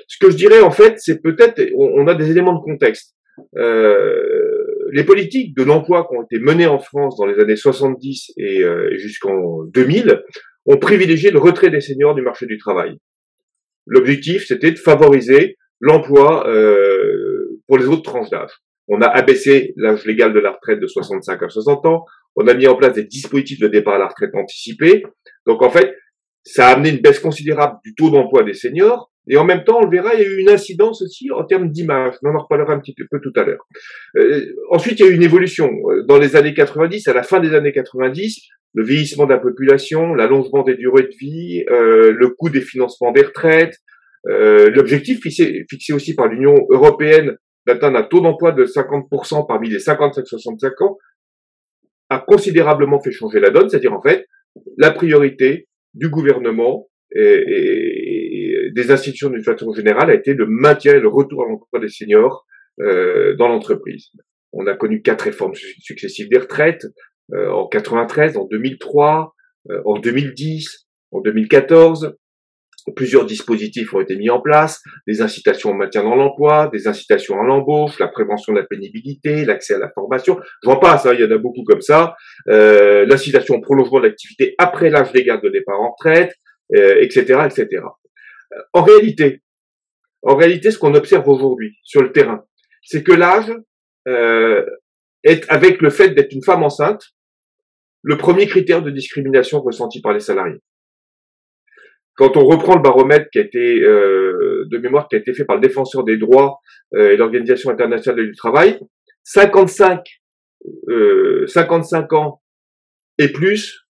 Ce que je dirais, en fait, c'est peut-être, on a des éléments de contexte. Les politiques de l'emploi qui ont été menées en France dans les années 70 et jusqu'en 2000 ont privilégié le retrait des seniors du marché du travail. L'objectif, c'était de favoriser l'emploi pour les autres tranches d'âge. On a abaissé l'âge légal de la retraite de 65 à 60 ans. On a mis en place des dispositifs de départ à la retraite anticipée. Donc, en fait, ça a amené une baisse considérable du taux d'emploi des seniors. Et en même temps, on le verra, il y a eu une incidence aussi en termes d'image. On en reparlera un petit peu tout à l'heure. Ensuite, il y a eu une évolution. Dans les années 90, à la fin des années 90, le vieillissement de la population, l'allongement des durées de vie, le coût des financements des retraites, l'objectif fixé aussi par l'Union européenne d'atteindre un taux d'emploi de 50% parmi les 55-65 ans a considérablement fait changer la donne. C'est-à-dire, en fait, la priorité du gouvernement et des institutions d'une façon générale a été le maintien et le retour à l'emploi des seniors dans l'entreprise. On a connu 4 réformes successives des retraites, en 93, en 2003, en 2010, en 2014. Plusieurs dispositifs ont été mis en place, des incitations au maintien dans l'emploi, des incitations à l'embauche, la prévention de la pénibilité, l'accès à la formation. J'en passe, il y en a beaucoup comme ça. L'incitation au prolongement de l'activité après l'âge légal de départ en retraite, etc., etc. En réalité, ce qu'on observe aujourd'hui sur le terrain, c'est que l'âge est, avec le fait d'être une femme enceinte, le premier critère de discrimination ressenti par les salariés. Quand on reprend le baromètre qui a été de mémoire qui a été fait par le Défenseur des droits et l'Organisation internationale du travail, 55 ans et plus,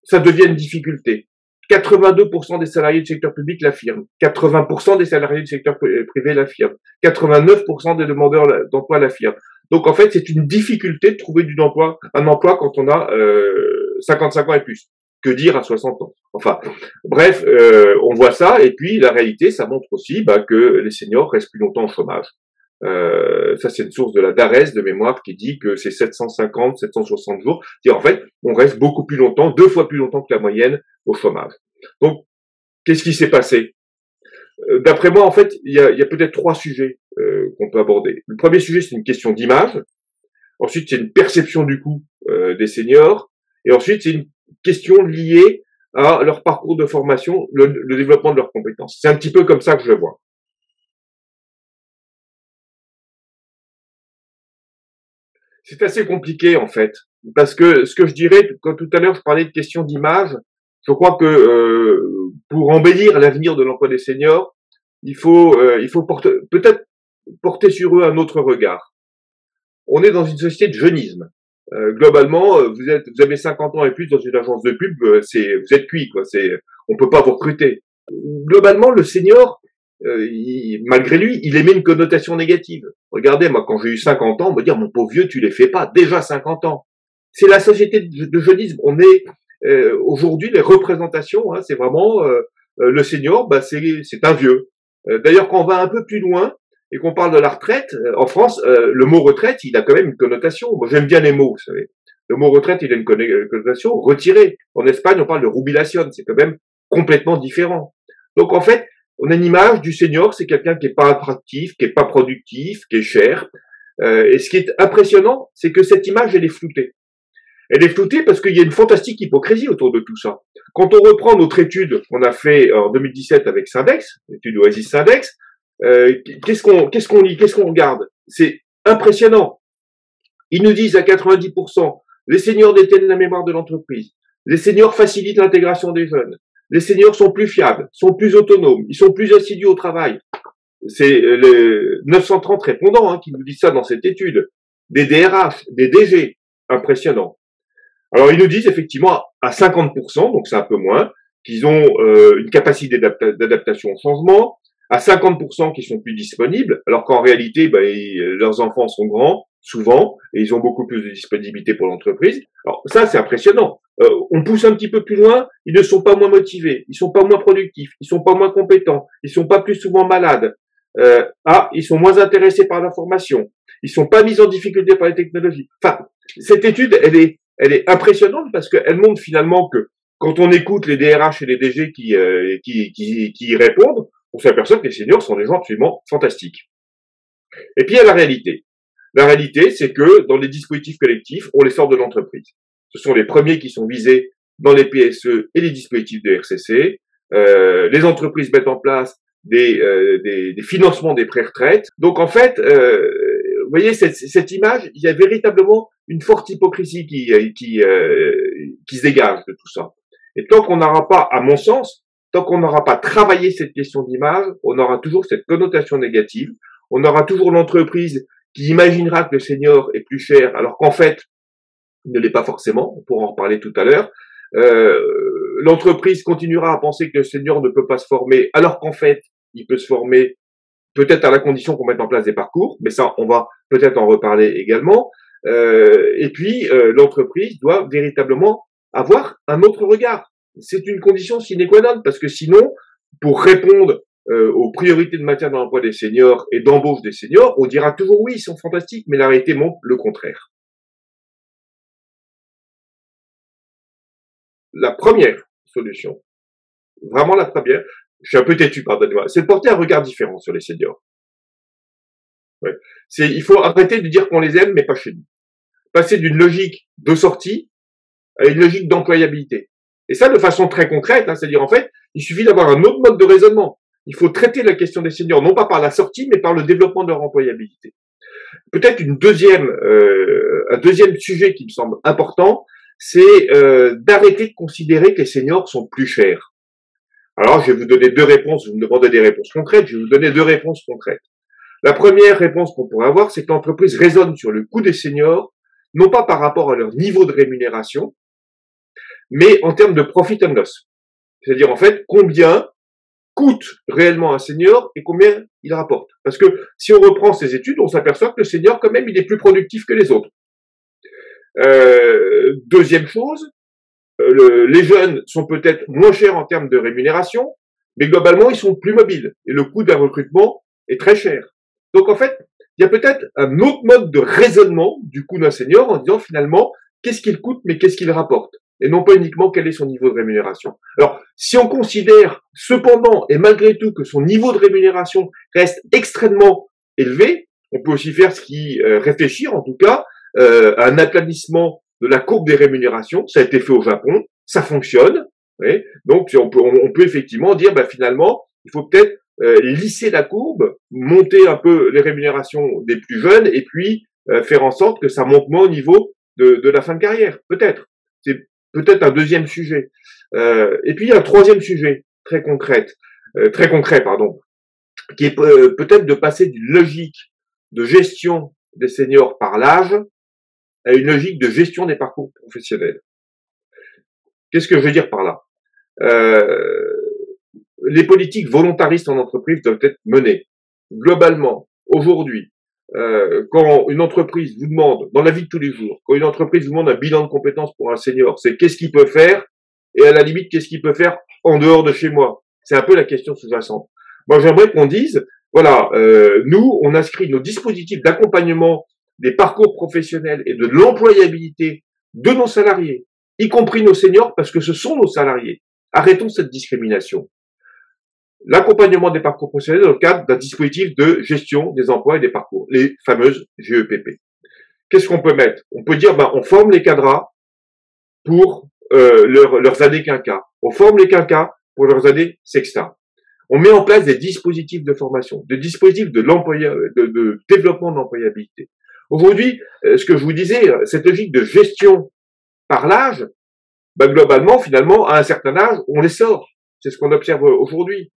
ça devient une difficulté. 82% des salariés du secteur public l'affirment, 80% des salariés du secteur privé l'affirment, 89% des demandeurs d'emploi l'affirment. Donc en fait, c'est une difficulté de trouver un emploi quand on a 55 ans et plus. Que dire à 60 ans? Enfin, bref, on voit ça, et puis la réalité, ça montre aussi que les seniors restent plus longtemps au chômage. Ça, c'est une source de la DARES de mémoire qui dit que c'est 750, 760 jours. C'est-à-dire, en fait, on reste beaucoup plus longtemps, 2 fois plus longtemps que la moyenne au chômage. Donc, qu'est-ce qui s'est passé? D'après moi, en fait, il y a peut-être 3 sujets qu'on peut aborder. Le premier sujet, c'est une question d'image. Ensuite, c'est une perception du coût des seniors. Et ensuite, c'est une question liée à leur parcours de formation, le développement de leurs compétences. C'est un petit peu comme ça que je le vois. C'est assez compliqué en fait, parce que ce que je dirais, quand tout à l'heure je parlais de questions d'image, je crois que pour embellir l'avenir de l'emploi des seniors, il faut peut-être porter sur eux un autre regard. On est dans une société de jeunisme. Globalement, vous avez 50 ans et plus dans une agence de pub, vous êtes cuit, quoi. On peut pas vous recruter. Globalement, le senior, malgré lui, il émet une connotation négative. Regardez, moi, quand j'ai eu 50 ans, on me dit, mon pauvre vieux, tu les fais pas. Déjà 50 ans. C'est la société de jeunisme. On est aujourd'hui les représentations. C'est vraiment le senior, c'est un vieux. D'ailleurs, quand on va un peu plus loin, et qu'on parle de la retraite, en France, le mot retraite, il a quand même une connotation. Moi, j'aime bien les mots, vous savez. Le mot retraite, il a une connotation retirée. En Espagne, on parle de jubilación. C'est quand même complètement différent. Donc, en fait, on a une image du senior, c'est quelqu'un qui est pas attractif, qui est pas productif, qui est cher. Et ce qui est impressionnant, c'est que cette image, elle est floutée. Elle est floutée parce qu'il y a une fantastique hypocrisie autour de tout ça. Quand on reprend notre étude qu'on a fait en 2017 avec Syndex, l'étude Oasis Syndex, qu'est-ce qu'on lit, qu'est-ce qu'on regarde? C'est impressionnant. Ils nous disent à 90%, les seniors détiennent la mémoire de l'entreprise. Les seniors facilitent l'intégration des jeunes. Les seniors sont plus fiables, sont plus autonomes, ils sont plus assidus au travail. C'est les 930 répondants qui nous disent ça dans cette étude. Des DRH, des DG, impressionnant. Alors ils nous disent effectivement à 50%, donc c'est un peu moins, qu'ils ont une capacité d'adaptation au changement, à 50% qui sont plus disponibles, alors qu'en réalité, leurs enfants sont grands, souvent, et ils ont beaucoup plus de disponibilité pour l'entreprise. Alors ça, c'est impressionnant. On pousse un petit peu plus loin, ils ne sont pas moins motivés, ils sont pas moins productifs, ils sont pas moins compétents, ils sont pas plus souvent malades. Ils sont moins intéressés par l'information, ils sont pas mis en difficulté par les technologies. Enfin, cette étude, elle est impressionnante parce qu'elle montre finalement que quand on écoute les DRH et les DG qui y répondent, on s'aperçoit que les seniors sont des gens absolument fantastiques. Et puis il y a la réalité. La réalité, c'est que dans les dispositifs collectifs, on les sort de l'entreprise. Ce sont les premiers qui sont visés dans les PSE et les dispositifs de RCC. Les entreprises mettent en place des financements des pré-retraites. Donc en fait, vous voyez cette image, il y a véritablement une forte hypocrisie qui se dégage de tout ça. Et tant qu'on n'aura pas, à mon sens, tant qu'on n'aura pas travaillé cette question d'image, on aura toujours cette connotation négative. On aura toujours l'entreprise qui imaginera que le senior est plus cher, alors qu'en fait, il ne l'est pas forcément. On pourra en reparler tout à l'heure. L'entreprise continuera à penser que le senior ne peut pas se former, alors qu'en fait, il peut se former peut-être à la condition qu'on mette en place des parcours, mais ça, on va peut-être en reparler également. Et puis, l'entreprise doit véritablement avoir un autre regard. C'est une condition sine qua non, parce que sinon, pour répondre aux priorités de maintien dans l'emploi des seniors et d'embauche des seniors, on dira toujours oui, ils sont fantastiques, mais la réalité montre le contraire. La première solution, vraiment la première, je suis un peu têtu, pardonnez-moi, c'est de porter un regard différent sur les seniors. Ouais. Il faut arrêter de dire qu'on les aime, mais pas chez nous. Passer d'une logique de sortie à une logique d'employabilité. Et ça, de façon très concrète, hein, c'est-à-dire en fait, il suffit d'avoir un autre mode de raisonnement. Il faut traiter la question des seniors, non pas par la sortie, mais par le développement de leur employabilité. Peut-être un deuxième sujet qui me semble important, c'est d'arrêter de considérer que les seniors sont plus chers. Alors, je vais vous donner deux réponses. Vous me demandez des réponses concrètes, je vais vous donner deux réponses concrètes. La première réponse qu'on pourrait avoir, c'est que l'entreprise raisonne sur le coût des seniors, non pas par rapport à leur niveau de rémunération, mais en termes de profit and loss. C'est-à-dire, en fait, combien coûte réellement un senior et combien il rapporte. Parce que si on reprend ces études, on s'aperçoit que le senior, quand même, il est plus productif que les autres. Deuxième chose, les jeunes sont peut-être moins chers en termes de rémunération, mais globalement, ils sont plus mobiles. Et le coût d'un recrutement est très cher. Donc, en fait, il y a peut-être un autre mode de raisonnement du coût d'un senior en disant, finalement, qu'est-ce qu'il coûte, mais qu'est-ce qu'il rapporte? Et non pas uniquement quel est son niveau de rémunération. Alors, si on considère cependant et malgré tout que son niveau de rémunération reste extrêmement élevé, on peut aussi faire réfléchir en tout cas à un aplanissement de la courbe des rémunérations. Ça a été fait au Japon, ça fonctionne. Oui. Donc on peut effectivement dire finalement il faut peut-être lisser la courbe, monter un peu les rémunérations des plus jeunes et puis faire en sorte que ça monte moins au niveau de la fin de carrière. Peut-être. C'est peut-être un deuxième sujet. Et puis il y a un troisième sujet très concret, qui est peut-être de passer d'une logique de gestion des seniors par l'âge à une logique de gestion des parcours professionnels. Qu'est-ce que je veux dire par là? Les politiques volontaristes en entreprise doivent être menées. Globalement, aujourd'hui, quand une entreprise vous demande, dans la vie de tous les jours, quand une entreprise vous demande un bilan de compétences pour un senior, c'est qu'est-ce qu'il peut faire et à la limite, qu'est-ce qu'il peut faire en dehors de chez moi? C'est un peu la question sous-jacente. Moi, j'aimerais qu'on dise, voilà, nous, on inscrit nos dispositifs d'accompagnement des parcours professionnels et de l'employabilité de nos salariés, y compris nos seniors, parce que ce sont nos salariés. Arrêtons cette discrimination. L'accompagnement des parcours professionnels dans le cadre d'un dispositif de gestion des emplois et des parcours, les fameuses GEPP. Qu'est-ce qu'on peut mettre? On peut dire, on forme les cadras pour leurs années quinquas. On forme les quinquas pour leurs années sexta. On met en place des dispositifs de formation, des dispositifs de développement de l'employabilité. Aujourd'hui, ce que je vous disais, cette logique de gestion par l'âge, globalement, finalement, à un certain âge, on les sort. C'est ce qu'on observe aujourd'hui.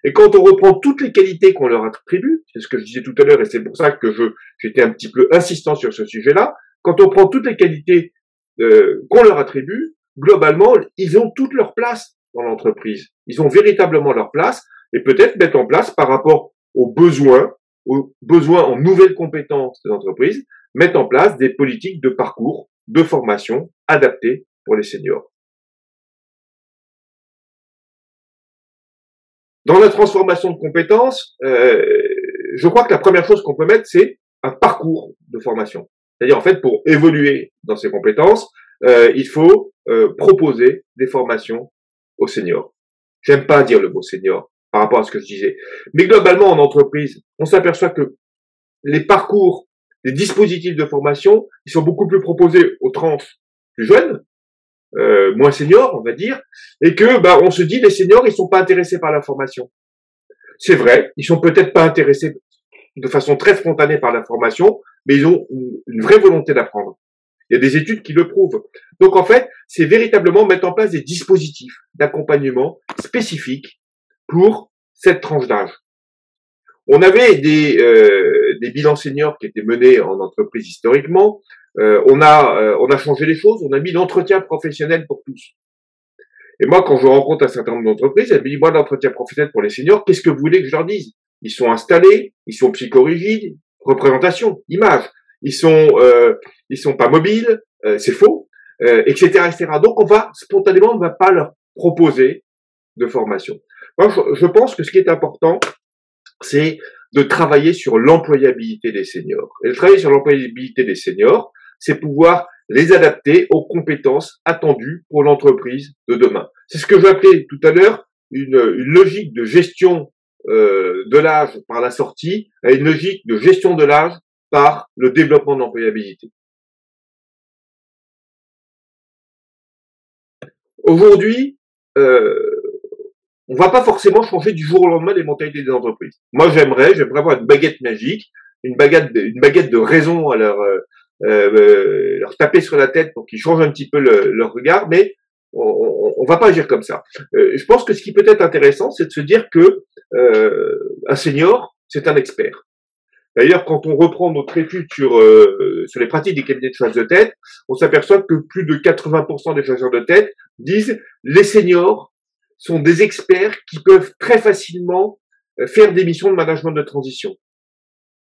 Et quand on reprend toutes les qualités qu'on leur attribue, c'est ce que je disais tout à l'heure, et c'est pour ça que j'étais un petit peu insistant sur ce sujet-là, quand on prend toutes les qualités qu'on leur attribue, globalement, ils ont toute leur place dans l'entreprise. Ils ont véritablement leur place, et peut-être mettre en place par rapport aux besoins en nouvelles compétences des entreprises, mettre en place des politiques de parcours, de formation adaptées pour les seniors. Dans la transformation de compétences, je crois que la première chose qu'on peut mettre, c'est un parcours de formation. C'est-à-dire, en fait, pour évoluer dans ces compétences, il faut proposer des formations aux seniors. J'aime pas dire le mot senior, par rapport à ce que je disais. Mais globalement, en entreprise, on s'aperçoit que les parcours, les dispositifs de formation, ils sont beaucoup plus proposés aux tranches plus jeunes, moins seniors, on va dire, et que on se dit les seniors, ils sont pas intéressés par la formation. C'est vrai, ils sont peut-être pas intéressés de façon très spontanée par la formation, mais ils ont une vraie volonté d'apprendre. Il y a des études qui le prouvent. Donc en fait, c'est véritablement mettre en place des dispositifs d'accompagnement spécifiques pour cette tranche d'âge. On avait des bilans seniors qui étaient menés en entreprise historiquement. On a changé les choses. On a mis l'entretien professionnel pour tous. Et moi, quand je rencontre un certain nombre d'entreprises, elles me disent, moi, l'entretien professionnel pour les seniors, qu'est-ce que vous voulez que je leur dise? Ils sont installés, ils sont psychorigides, représentation, image. Ils sont pas mobiles, c'est faux, etc., etc. Donc, spontanément, on ne va pas leur proposer de formation. Moi, je pense que ce qui est important, c'est de travailler sur l'employabilité des seniors. Et de travailler sur l'employabilité des seniors, c'est pouvoir les adapter aux compétences attendues pour l'entreprise de demain. C'est ce que j'appelais tout à l'heure une logique de gestion de l'âge par la sortie à une logique de gestion de l'âge par le développement de l'employabilité. Aujourd'hui, on va pas forcément changer du jour au lendemain les mentalités des entreprises. Moi, j'aimerais avoir une baguette magique, une baguette de raison à leur taper sur la tête pour qu'ils changent un petit peu leur regard, mais on va pas agir comme ça. Je pense que ce qui peut être intéressant, c'est de se dire que un senior, c'est un expert. D'ailleurs, quand on reprend notre étude sur les pratiques des cabinets de chasse de tête, on s'aperçoit que plus de 80% des chasseurs de tête disent les seniors sont des experts qui peuvent très facilement faire des missions de management de transition,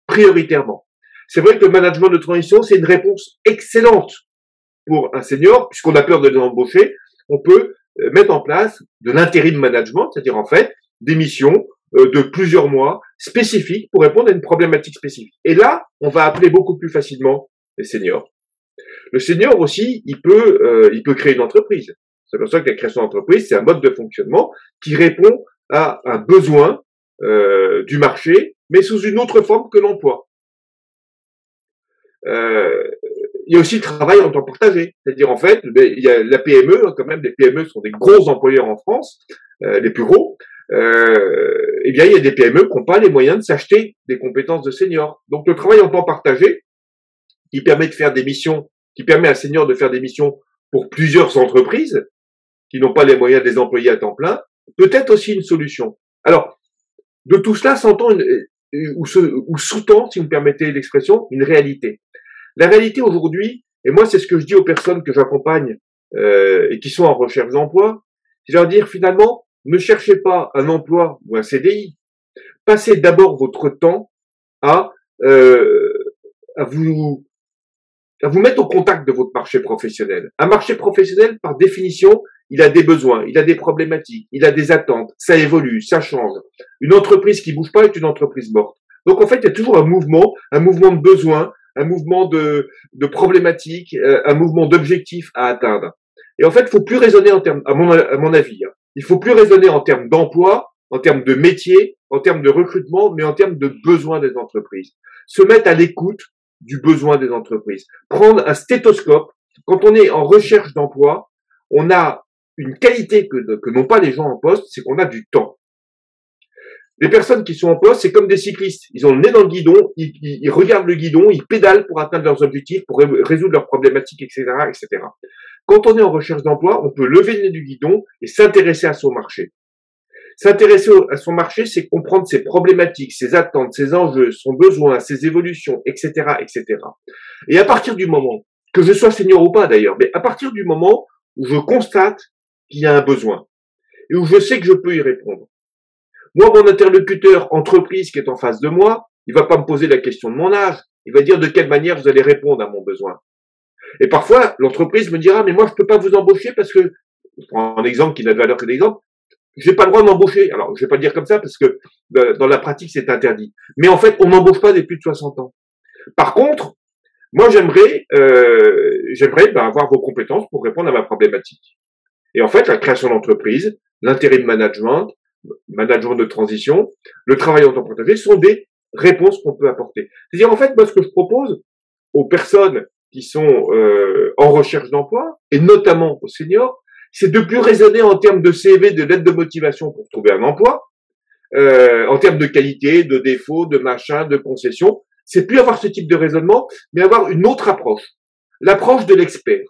prioritairement. C'est vrai que le management de transition, c'est une réponse excellente pour un senior, puisqu'on a peur de les embaucher. On peut mettre en place de l'intérim management, c'est-à-dire en fait des missions de plusieurs mois spécifiques pour répondre à une problématique spécifique. Et là, on va appeler beaucoup plus facilement les seniors. Le senior aussi, il peut créer une entreprise. C'est pour ça que la création d'entreprise, c'est un mode de fonctionnement qui répond à un besoin du marché, mais sous une autre forme que l'emploi. Il y a aussi le travail en temps partagé, c'est-à-dire en fait, il y a la PME, quand même, les PME sont des gros employeurs en France, les plus gros. Eh bien, il y a des PME qui n'ont pas les moyens de s'acheter des compétences de seniors. Donc, le travail en temps partagé, qui permet de faire des missions, qui permet à un senior de faire des missions pour plusieurs entreprises qui n'ont pas les moyens de les employer à temps plein, peut être aussi une solution. Alors, de tout cela s'entend ou sous-tend, si vous me permettez l'expression, une réalité. La réalité aujourd'hui, et moi c'est ce que je dis aux personnes que j'accompagne et qui sont en recherche d'emploi, c'est leur dire finalement, ne cherchez pas un emploi ou un CDI, passez d'abord votre temps à vous mettre au contact de votre marché professionnel. Un marché professionnel, par définition, il a des besoins, il a des problématiques, il a des attentes, ça évolue, ça change. Une entreprise qui bouge pas est une entreprise morte. Donc en fait, il y a toujours un mouvement de besoins, un mouvement de problématiques, un mouvement d'objectifs à atteindre. Et en fait, il faut plus raisonner en termes, à mon avis, il faut plus raisonner en termes d'emploi, en termes de métier, en termes de recrutement, mais en termes de besoins des entreprises. Se mettre à l'écoute du besoin des entreprises. Prendre un stéthoscope. Quand on est en recherche d'emploi, on a une qualité que n'ont pas les gens en poste, c'est qu'on a du temps. Les personnes qui sont en poste, c'est comme des cyclistes. Ils ont le nez dans le guidon, ils regardent le guidon, ils pédalent pour atteindre leurs objectifs, pour résoudre leurs problématiques, etc., etc. Quand on est en recherche d'emploi, on peut lever le nez du guidon et s'intéresser à son marché. S'intéresser à son marché, c'est comprendre ses problématiques, ses attentes, ses enjeux, son besoin, ses évolutions, etc., etc. Et à partir du moment, que je sois senior ou pas d'ailleurs, mais à partir du moment où je constate qu'il y a un besoin et où je sais que je peux y répondre. Moi, mon interlocuteur entreprise qui est en face de moi, il va pas me poser la question de mon âge, il va dire de quelle manière vous allez répondre à mon besoin. Et parfois, l'entreprise me dira, mais moi, je peux pas vous embaucher parce que, je prends un exemple qui n'a de valeur que d'exemple, j'ai pas le droit d'embaucher. Alors, je vais pas le dire comme ça parce que dans la pratique, c'est interdit. Mais en fait, on n'embauche pas des plus de 60 ans. Par contre, moi, j'aimerais avoir vos compétences pour répondre à ma problématique. Et en fait, la création d'entreprise, l'intérim management, management de transition, le travail en temps partagé sont des réponses qu'on peut apporter. C'est-à-dire, en fait, moi, ce que je propose aux personnes qui sont en recherche d'emploi, et notamment aux seniors, c'est de plus raisonner en termes de CV, de lettre de motivation pour trouver un emploi, en termes de qualité, de défaut, de machin, de concession. C'est plus avoir ce type de raisonnement, mais avoir une autre approche. L'approche de l'expert.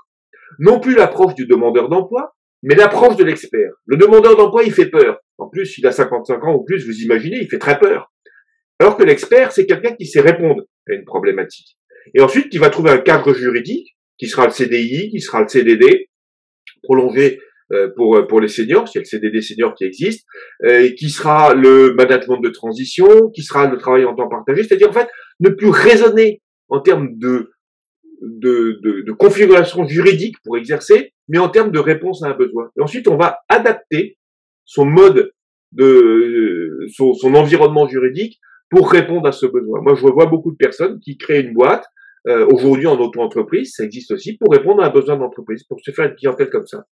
Non plus l'approche du demandeur d'emploi, mais l'approche de l'expert. Le demandeur d'emploi, il fait peur. En plus, il a 55 ans ou plus, vous imaginez, il fait très peur. Alors que l'expert, c'est quelqu'un qui sait répondre à une problématique. Et ensuite, qui va trouver un cadre juridique, qui sera le CDI, qui sera le CDD, prolongé pour les seniors, s'il y a le CDD senior qui existe, qui sera le management de transition, qui sera le travail en temps partagé, c'est-à-dire en fait ne plus raisonner en termes de configuration juridique pour exercer, mais en termes de réponse à un besoin. Et ensuite, on va adapter son mode son environnement juridique pour répondre à ce besoin. Moi, je vois beaucoup de personnes qui créent une boîte, aujourd'hui en auto-entreprise, ça existe aussi, pour répondre à un besoin d'entreprise, pour se faire une clientèle comme ça.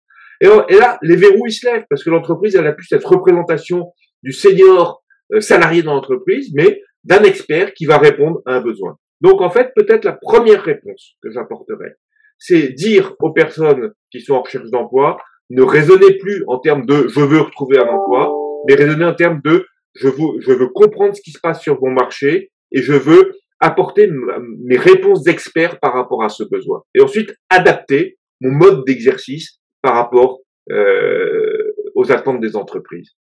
Et là, les verrous, ils se lèvent, parce que l'entreprise, elle a plus cette représentation du senior salarié dans l'entreprise, mais d'un expert qui va répondre à un besoin. Donc, en fait, peut-être la première réponse que j'apporterai, c'est dire aux personnes qui sont en recherche d'emploi, ne raisonnez plus en termes de « je veux retrouver un emploi », mais raisonnez en termes de « je veux comprendre ce qui se passe sur mon marché et je veux apporter mes réponses d'expert par rapport à ce besoin. » Et ensuite, adapter mon mode d'exercice par rapport aux attentes des entreprises.